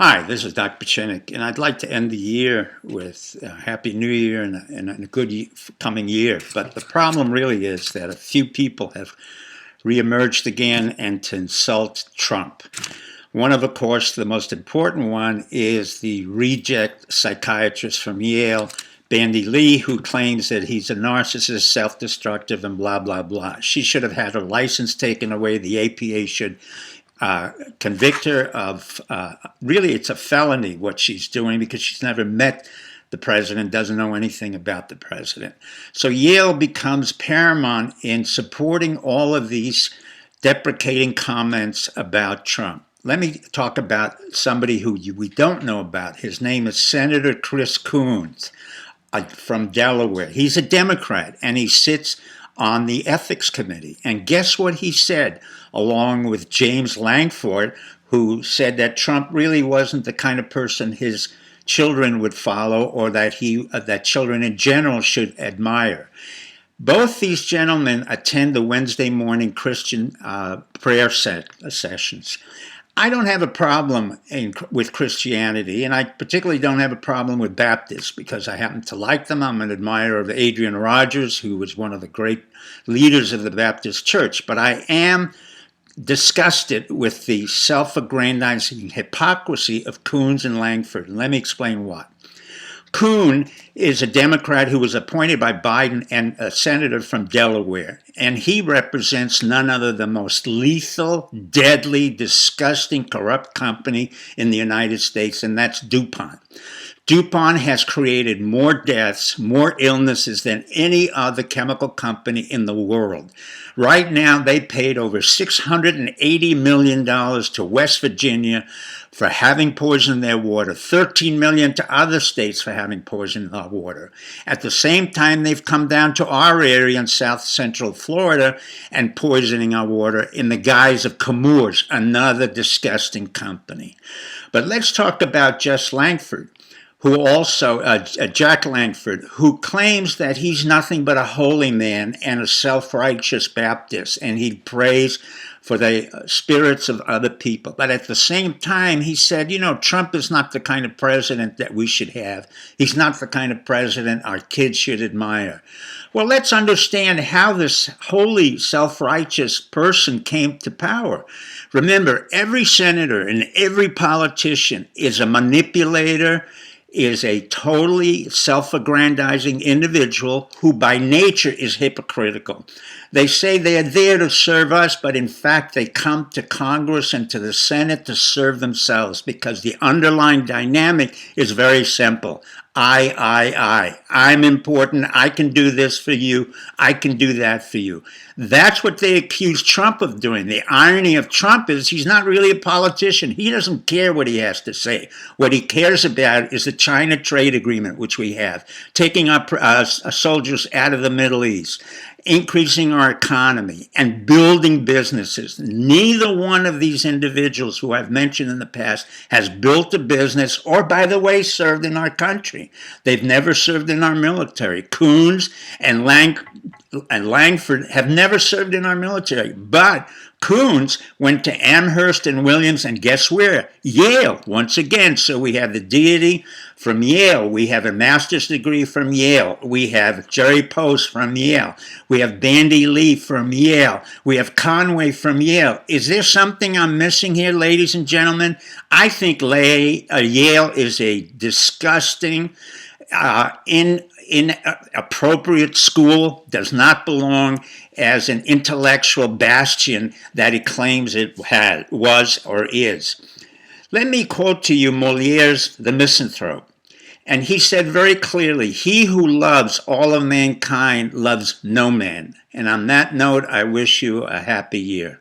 Hi, this is Dr. Pachinik, and I'd like to end the year with a Happy New Year and a good coming year. But the problem really is that a few people have reemerged again and to insult Trump. One of course, the most important one is the reject psychiatrist from Yale, Bandy Lee, who claims that he's a narcissist, self-destructive, and blah, blah, blah. She should have had her license taken away. The APA should convict her of, really it's a felony what she's doing because she's never met the president, doesn't know anything about the president. So Yale becomes paramount in supporting all of these deprecating comments about Trump. Let me talk about somebody who we don't know about. His name is Senator Chris Coons from Delaware. He's a Democrat and he sits on the Ethics Committee. And guess what he said, along with James Langford, who said that Trump really wasn't the kind of person his children would follow or that children in general should admire. Both these gentlemen attend the Wednesday morning Christian prayer sessions. I don't have a problem with Christianity, and I particularly don't have a problem with Baptists because I happen to like them. I'm an admirer of Adrian Rogers, who was one of the great leaders of the Baptist Church. But I am disgusted with the self-aggrandizing hypocrisy of Coons and Langford. And let me explain what. Coon is a Democrat who was appointed by Biden and a senator from Delaware. And he represents none other than the most lethal, deadly, disgusting, corrupt company in the United States, and that's DuPont. DuPont has created more deaths, more illnesses than any other chemical company in the world. Right now, they paid over $680 million to West Virginia for having poisoned their water, $13 million to other states for having poisoned our water. At the same time, they've come down to our area in south central Florida and poisoning our water in the guise of Chemours, another disgusting company. But let's talk about Jack Langford, Jack Langford, who claims that he's nothing but a holy man and a self-righteous Baptist, and he prays for the spirits of other people. But at the same time, he said, Trump is not the kind of president that we should have. He's not the kind of president our kids should admire. Well, let's understand how this holy, self-righteous person came to power. Remember, every senator and every politician is a manipulator, is a totally self-aggrandizing individual who by nature is hypocritical. They say they are there to serve us, but in fact they come to Congress and to the Senate to serve themselves because the underlying dynamic is very simple. I'm important. I can do this for you. I can do that for you. That's what they accuse Trump of doing. The irony of Trump is he's not really a politician. He doesn't care what he has to say. What he cares about is the China trade agreement, which we have, taking our soldiers out of the Middle East, increasing our economy, and building businesses. Neither one of these individuals who I've mentioned in the past has built a business or, by the way, served in our country. They've never served in our military. Coons and Langford have never served in our military, but Coons went to Amherst and Williams, and guess where? Yale, once again. So we have the deity from Yale. We have a master's degree from Yale. We have Jerry Post from Yale. We have Bandy Lee from Yale. We have Conway from Yale. Is there something I'm missing here, ladies and gentlemen? I think Yale is a disgusting, inappropriate school, does not belong as an intellectual bastion that it claims it was or is. Let me quote to you Moliere's The Misanthrope. And he said very clearly, he who loves all of mankind loves no man. And on that note, I wish you a happy year.